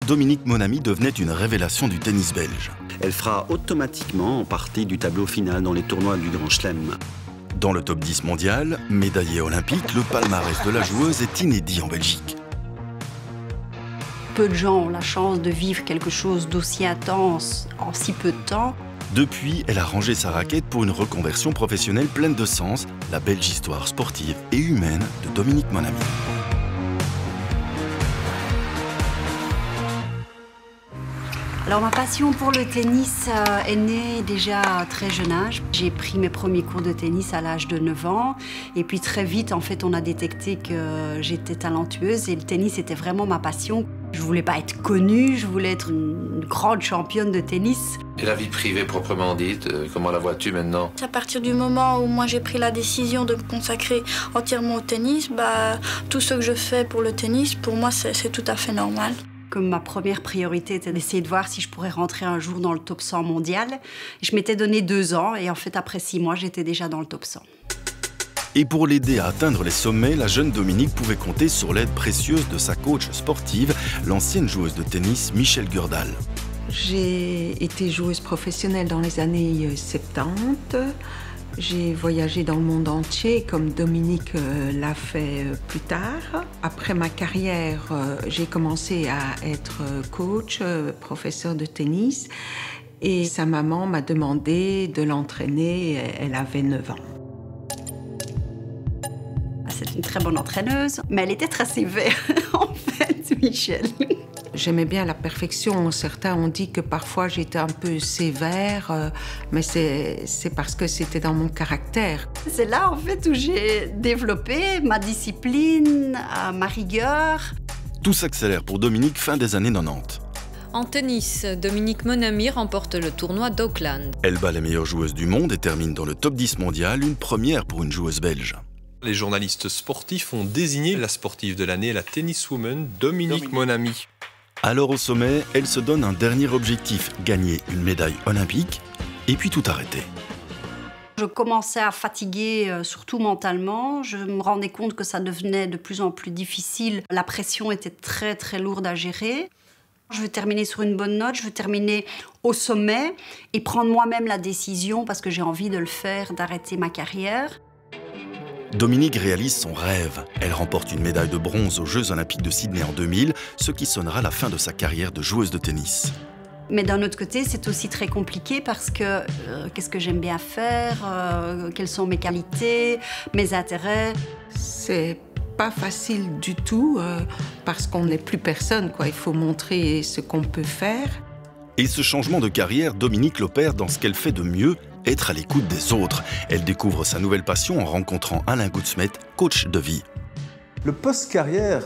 Dominique Monamy devenait une révélation du tennis belge. Elle fera automatiquement partie du tableau final dans les tournois du Grand Chelem. Dans le top 10 mondial, médaillée olympique, le palmarès de la joueuse est inédit en Belgique. Peu de gens ont la chance de vivre quelque chose d'aussi intense en si peu de temps. Depuis, elle a rangé sa raquette pour une reconversion professionnelle pleine de sens, la belge histoire sportive et humaine de Dominique Monamy. Alors ma passion pour le tennis est née déjà à très jeune âge. J'ai pris mes premiers cours de tennis à l'âge de 9 ans et puis très vite en fait on a détecté que j'étais talentueuse et le tennis était vraiment ma passion. Je voulais pas être connue, je voulais être une grande championne de tennis. Et la vie privée proprement dite, comment la vois-tu maintenant? À partir du moment où moi j'ai pris la décision de me consacrer entièrement au tennis, tout ce que je fais pour le tennis, pour moi c'est tout à fait normal. Comme ma première priorité était d'essayer de voir si je pourrais rentrer un jour dans le top 100 mondial. Je m'étais donné 2 ans et en fait après 6 mois j'étais déjà dans le top 100. Et pour l'aider à atteindre les sommets, la jeune Dominique pouvait compter sur l'aide précieuse de sa coach sportive, l'ancienne joueuse de tennis Michèle Gurdal. J'ai été joueuse professionnelle dans les années 70. J'ai voyagé dans le monde entier, comme Dominique l'a fait plus tard. Après ma carrière, j'ai commencé à être coach, professeur de tennis. Et sa maman m'a demandé de l'entraîner. Elle avait 9 ans. C'est une très bonne entraîneuse, mais elle était très sévère, en fait, Michèle. J'aimais bien la perfection. Certains ont dit que parfois j'étais un peu sévère, mais c'est parce que c'était dans mon caractère. C'est là, en fait, où j'ai développé ma discipline, ma rigueur. Tout s'accélère pour Dominique fin des années 90. En tennis, Dominique Monamy remporte le tournoi d'Auckland. Elle bat les meilleures joueuses du monde et termine dans le top 10 mondial, une première pour une joueuse belge. Les journalistes sportifs ont désigné la sportive de l'année, la tenniswoman Dominique Monamy. Alors au sommet, elle se donne un dernier objectif, gagner une médaille olympique, et puis tout arrêter. Je commençais à fatiguer, surtout mentalement. Je me rendais compte que ça devenait de plus en plus difficile. La pression était très très lourde à gérer. Je veux terminer sur une bonne note, je veux terminer au sommet et prendre moi-même la décision, parce que j'ai envie de le faire, d'arrêter ma carrière. Dominique réalise son rêve. Elle remporte une médaille de bronze aux Jeux Olympiques de Sydney en 2000, ce qui sonnera la fin de sa carrière de joueuse de tennis. Mais d'un autre côté, c'est aussi très compliqué parce que qu'est-ce que j'aime bien faire, quelles sont mes qualités, mes intérêts. C'est pas facile du tout parce qu'on n'est plus personne, quoi. Il faut montrer ce qu'on peut faire. Et ce changement de carrière, Dominique l'opère dans ce qu'elle fait de mieux, être à l'écoute des autres. Elle découvre sa nouvelle passion en rencontrant Alain Goudsmet, coach de vie. Le post-carrière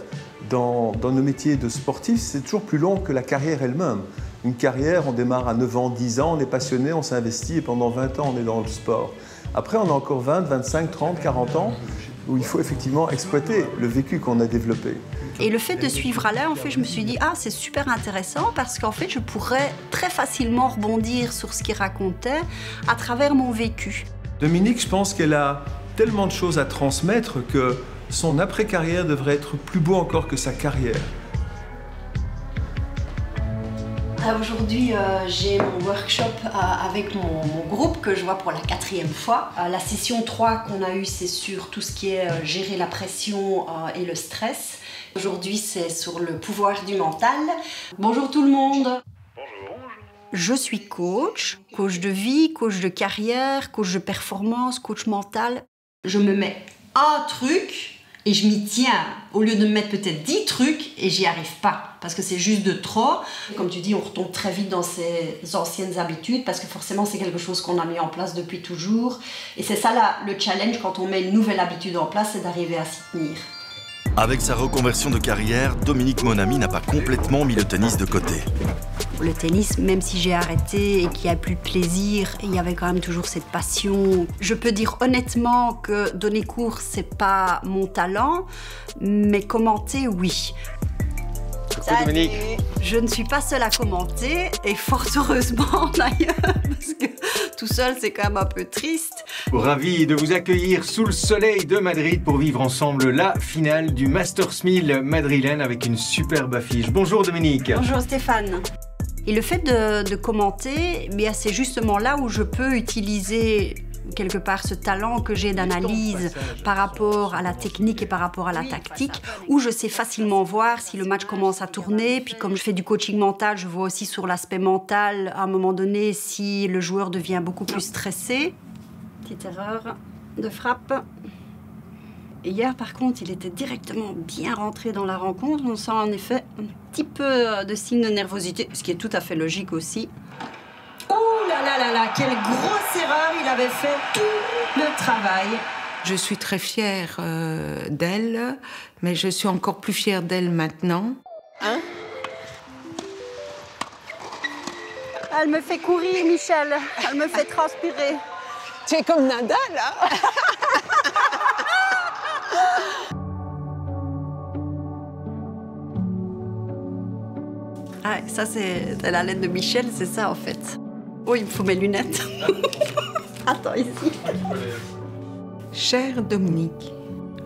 dans nos métiers de sportif, c'est toujours plus long que la carrière elle-même. Une carrière, on démarre à 9 ans, 10 ans, on est passionné, on s'investit et pendant 20 ans, on est dans le sport. Après, on a encore 20, 25, 30, 40 ans où il faut effectivement exploiter le vécu qu'on a développé. Et le fait de suivre Alain, en fait, je me suis dit, c'est super intéressant parce qu'en fait, je pourrais très facilement rebondir sur ce qu'il racontait à travers mon vécu. Dominique, je pense qu'elle a tellement de choses à transmettre que son après-carrière devrait être plus beau encore que sa carrière. Aujourd'hui, j'ai mon workshop avec mon groupe que je vois pour la 4e fois. La session 3 qu'on a eue, c'est sur tout ce qui est gérer la pression et le stress. Aujourd'hui, c'est sur le pouvoir du mental. Bonjour tout le monde. Bonjour. Je suis coach de vie, coach de carrière, coach de performance, coach mental. Je me mets un truc et je m'y tiens, au lieu de me mettre peut-être 10 trucs et j'y arrive pas, parce que c'est juste de trop. Comme tu dis, on retombe très vite dans ses anciennes habitudes, parce que forcément c'est quelque chose qu'on a mis en place depuis toujours. Et c'est ça le challenge quand on met une nouvelle habitude en place, c'est d'arriver à s'y tenir. Avec sa reconversion de carrière, Dominique Monamy n'a pas complètement mis le tennis de côté. Le tennis, même si j'ai arrêté et qu'il n'y a plus de plaisir, il y avait quand même toujours cette passion. Je peux dire honnêtement que donner cours, c'est pas mon talent, mais commenter, oui. Coucou Dominique. Je ne suis pas seule à commenter, et fort heureusement d'ailleurs, parce que tout seul c'est quand même un peu triste. Ravi de vous accueillir sous le soleil de Madrid pour vivre ensemble la finale du Masters 1000 madrilène avec une superbe affiche. Bonjour Dominique. Bonjour Stéphane. Et le fait de commenter, eh bien, c'est justement là où je peux utiliser quelque part ce talent que j'ai d'analyse par rapport à la technique et par rapport à la tactique, où je sais facilement voir si le match commence à tourner. Puis comme je fais du coaching mental, je vois aussi sur l'aspect mental, à un moment donné, si le joueur devient beaucoup plus stressé. Petite erreur de frappe. Et hier, par contre, il était directement bien rentré dans la rencontre. On sent en effet un petit peu de signe de nervosité, ce qui est tout à fait logique aussi. Oh là là là là, quelle grosse erreur! Il avait fait tout le travail. Je suis très fière d'elle, mais je suis encore plus fière d'elle maintenant. Hein? Elle me fait courir, Michel. Elle me fait transpirer. Tu es comme Nadal, hein? Ah, ça, c'est la lettre de Michel, c'est ça, en fait. Oh, il me faut mes lunettes. Attends, ici. Cher Dominique,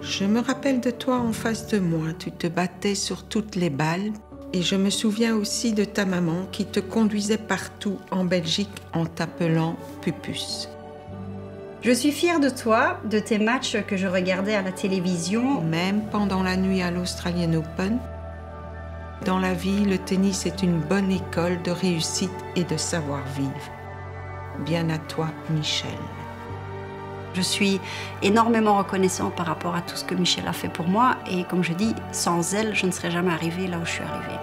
je me rappelle de toi en face de moi. Tu te battais sur toutes les balles. Et je me souviens aussi de ta maman qui te conduisait partout en Belgique en t'appelant Pupus. Je suis fière de toi, de tes matchs que je regardais à la télévision. Même pendant la nuit à l'Australian Open. Dans la vie, le tennis est une bonne école de réussite et de savoir-vivre. Bien à toi, Michel. Je suis énormément reconnaissante par rapport à tout ce que Michel a fait pour moi. Et comme je dis, sans elle, je ne serais jamais arrivée là où je suis arrivée.